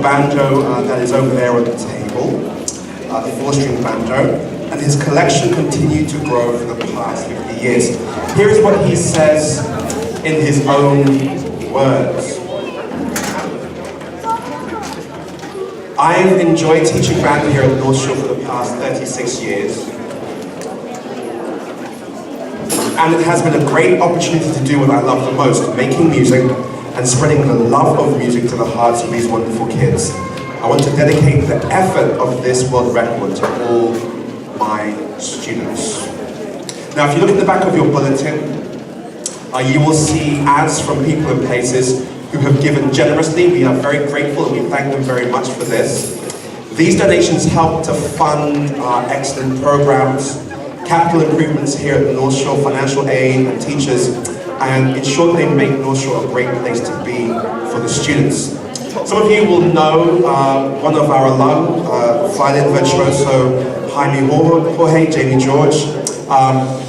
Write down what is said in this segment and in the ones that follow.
banjo that is over there on the table, the 4-string banjo, and his collection continued to grow for the past 50 years. Here is what he says in his own words. I've enjoyed teaching banjo here at North Shore for the past 36 years. And it has been a great opportunity to do what I love the most, making music and spreading the love of music to the hearts of these wonderful kids. I want to dedicate the effort of this world record to all my students. Now, if you look at the back of your bulletin, you will see ads from people and places who have given generously. We are very grateful and we thank them very much for this. These donations help to fund our excellent programs, capital improvements here at the North Shore, financial aid and teachers, and ensure they make North Shore a great place to be for the students. Some of you will know one of our alum, violin virtuoso Jaime Jorge, Jamie George.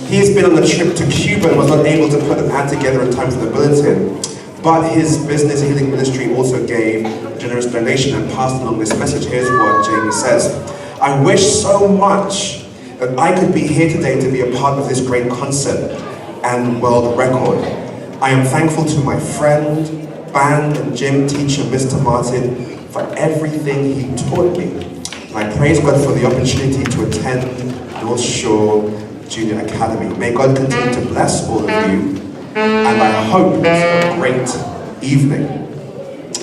He has been on a trip to Cuba and was not able to put an ad together in time for the bulletin, but his business healing ministry also gave a generous donation and passed along this message. Here's what Jamie says. I wish so much that I could be here today to be a part of this great concert and world record. I am thankful to my friend, band and gym teacher, Mr. Martin, for everything he taught me. And I praise God for the opportunity to attend North Shore Junior Academy. May God continue to bless all of you, and I hope it's a great evening.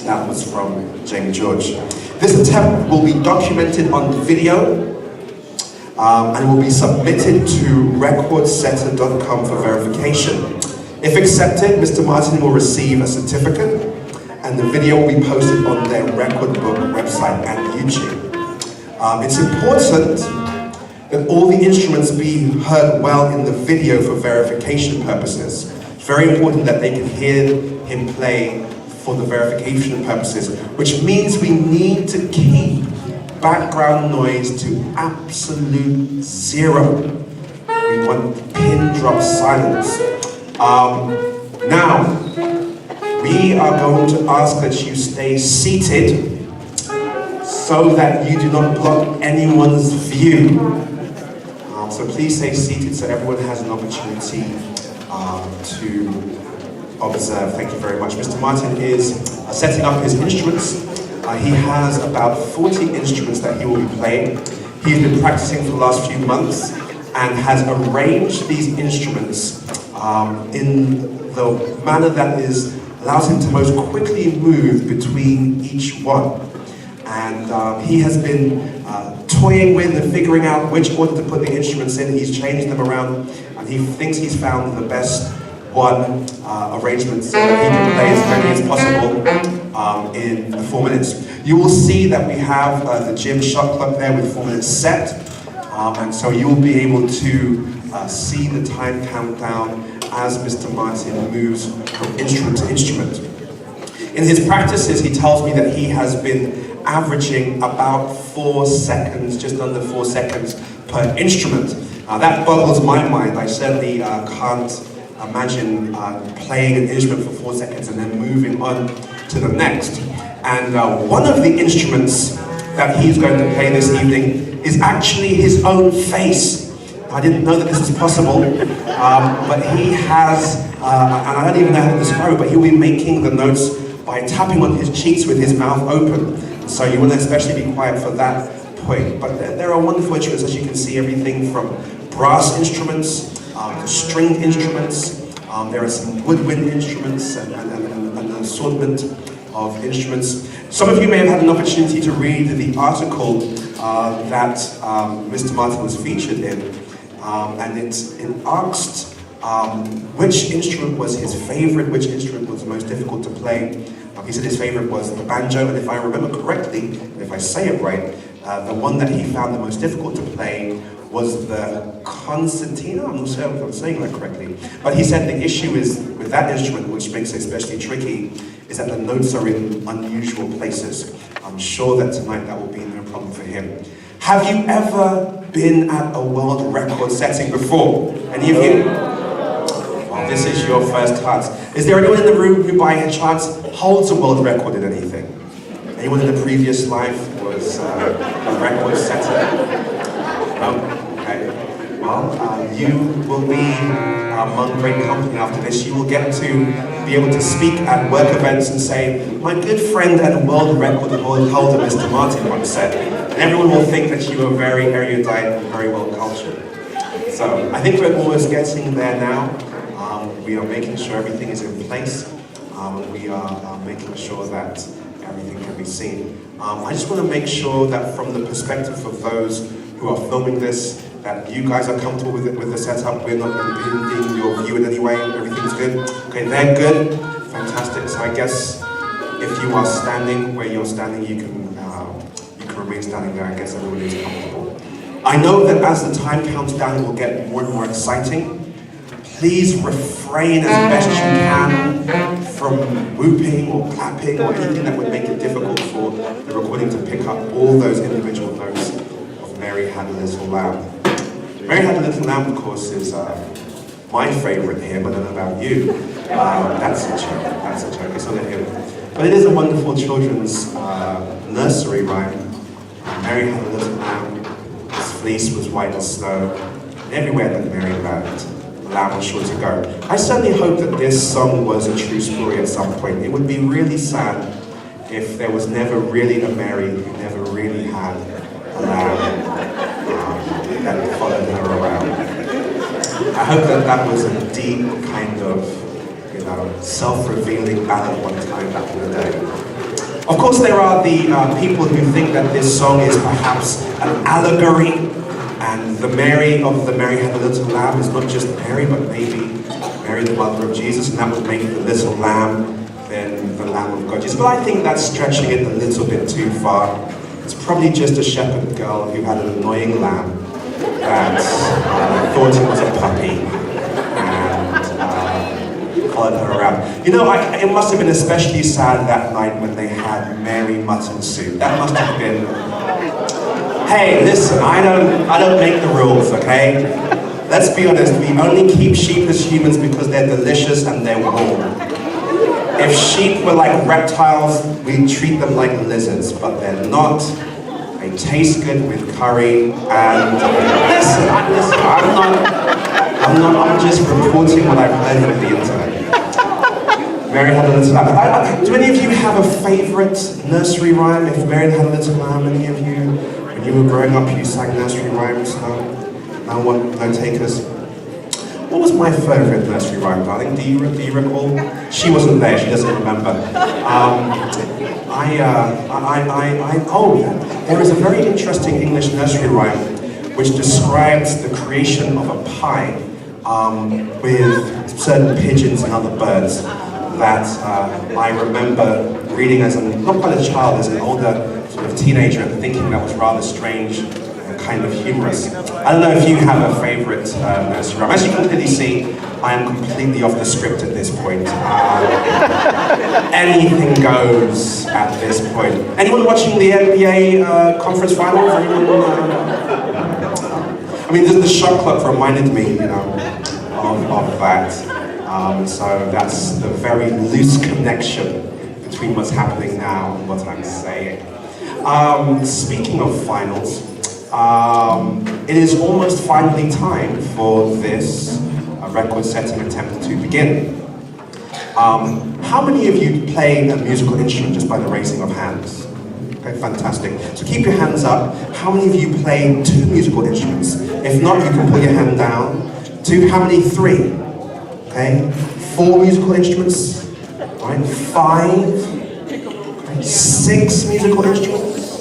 That was from Jamie George. This attempt will be documented on video, and will be submitted to recordsetter.com for verification. If accepted, Mr. Martin will receive a certificate, and the video will be posted on their record book website and YouTube. It's important that all the instruments be heard well in the video for verification purposes. It's very important that they can hear him play for the verification purposes, which means we need to keep background noise to absolute zero. We want pin drop silence. Now, we are going to ask that you stay seated so that you do not block anyone's view. So please stay seated so everyone has an opportunity to observe. Thank you very much. Mr. Martin is setting up his instruments. He has about 40 instruments that he will be playing. He's been practicing for the last few months and has arranged these instruments in the manner that allows him to most quickly move between each one. And he has been toying with and figuring out which order to put the instruments in. He's changed them around, and he thinks he's found the best one arrangement so that he can play as many as possible in 4 minutes. You will see that we have the gym shot clock there with 4 minutes set, and so you will be able to see the time countdown as Mr. Martin moves from instrument to instrument. In his practices, he tells me that he has been averaging about 4 seconds, just under 4 seconds per instrument. That boggles my mind. I certainly can't imagine playing an instrument for 4 seconds and then moving on to the next. And one of the instruments that he's going to play this evening is actually his own face. I didn't know that this was possible, but he has, and I don't even know how to describe it, but he'll be making the notes by tapping on his cheeks with his mouth open. So you want to especially be quiet for that point. But there are wonderful instruments, as you can see, everything from brass instruments to stringed instruments. There are some woodwind instruments and an assortment of instruments. Some of you may have had an opportunity to read the article that Mr. Martin was featured in, and it asked which instrument was his favorite, which instrument was the most difficult to play. He said his favorite was the banjo, and if I remember correctly, and if I say it right, the one that he found the most difficult to play was the concertina. I'm not sure if I'm saying that correctly. But he said the issue is with that instrument, which makes it especially tricky, is that the notes are in unusual places. I'm sure that tonight that will be no problem for him. Have you ever been at a world record setting before? Any of you? Well, this is your first chance. Is there anyone in the room who by chance holds a world record in anything? Anyone in a previous life was a record setter? No? Okay. Well, you will be among great company after this. You will get to be able to speak at work events and say, my good friend and world record holder Mr. Martin once said, and everyone will think that you are very erudite and very well cultured. So I think we're almost getting there now. We are making sure everything is in place. We are making sure that everything can be seen. I just want to make sure that from the perspective of those who are filming this, that you guys are comfortable with the setup. We're not impeding your view in any way. Everything's good. Okay, they're good. Fantastic. So I guess if you are standing where you're standing, you can remain standing there. I guess everyone is comfortable. I know that as the time counts down, it will get more and more exciting. Please refrain as best you can from whooping or clapping or anything that would make it difficult for the recording to pick up all those individual notes of Mary Had a Little Lamb. Mary Had a Little Lamb, of course, is my favourite hymn. I don't know about you. That's a joke. That's a joke. It's not a hymn. But it is a wonderful children's nursery rhyme. Mary had a little lamb, his fleece was white as snow, and everywhere that Mary went, the lamb was sure to go. I certainly hope that this song was a true story at some point. It would be really sad if there was never really a Mary who never really had a lamb that followed her around. I hope that that was a deep kind of, self-revealing ballad one time back in the day. Of course, there are the people who think that this song is perhaps an allegory, and the Mary of the Mary Had a Little Lamb is not just Mary, but maybe Mary, the mother of Jesus, and that would make the little lamb then the Lamb of God. But I think that's stretching it a little bit too far. It's probably just a shepherd girl who had an annoying lamb that thought it was a puppy and followed her around. It must have been especially sad that night when they had Mary mutton soup. That must have been. Hey, listen, I don't make the rules, okay? Let's be honest. We only keep sheep as humans because they're delicious and they're warm. If sheep were like reptiles, we'd treat them like lizards, but they're not. They taste good with curry, and listen, I'm just reporting what I've heard from the internet. Mary Had a Little Lamb. Do any of you have a favourite nursery rhyme? If Mary Had a Little Lamb, any of you, when you were growing up, you sang nursery rhymes? No takers? What was my favourite nursery rhyme, darling? Do you recall? She wasn't there, she doesn't remember. There is a very interesting English nursery rhyme which describes the creation of a pie with certain pigeons and other birds that I remember reading as not quite a child, as an older sort of teenager, and thinking that was rather strange and kind of humorous. I don't know if you have a favourite nursery rhyme. As you can clearly see, I am completely off the script at this point. Anything goes at this point. Anyone watching the NBA conference finals? The shot clock reminded me, of that. So that's the very loose connection between what's happening now and what I'm saying. Speaking of finals, it is almost finally time for this record-setting attempt to begin. How many of you play a musical instrument just by the raising of hands? Okay, fantastic. So keep your hands up. How many of you play 2 musical instruments? If not, you can put your hand down. 2, how many? 3? Okay, 4 musical instruments. All right, 5. Okay, 6 musical instruments.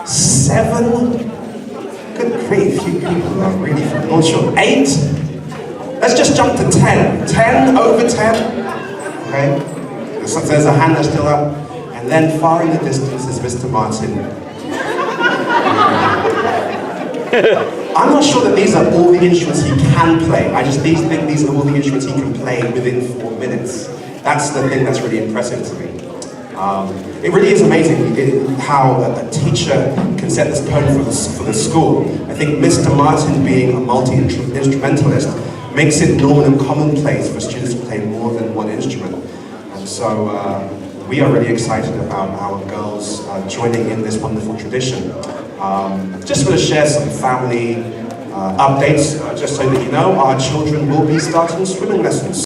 7. Good grief, you people are really not sure. 8. Let's just jump to 10. 10 over 10. Okay, so there's a hand that's still up. And then far in the distance is Mr. Martin. I'm not sure that these are all the instruments he can play. I just think these are all the instruments he can play within 4 minutes. That's the thing that's really impressive to me. It really is amazing how a teacher can set this tone for the school. I think Mr. Martin, being a multi-instrumentalist, makes it normal and commonplace for students to play more than one instrument. And so we are really excited about our girls joining in this wonderful tradition. Just want to share some family updates, just so that you know, our children will be starting swimming lessons.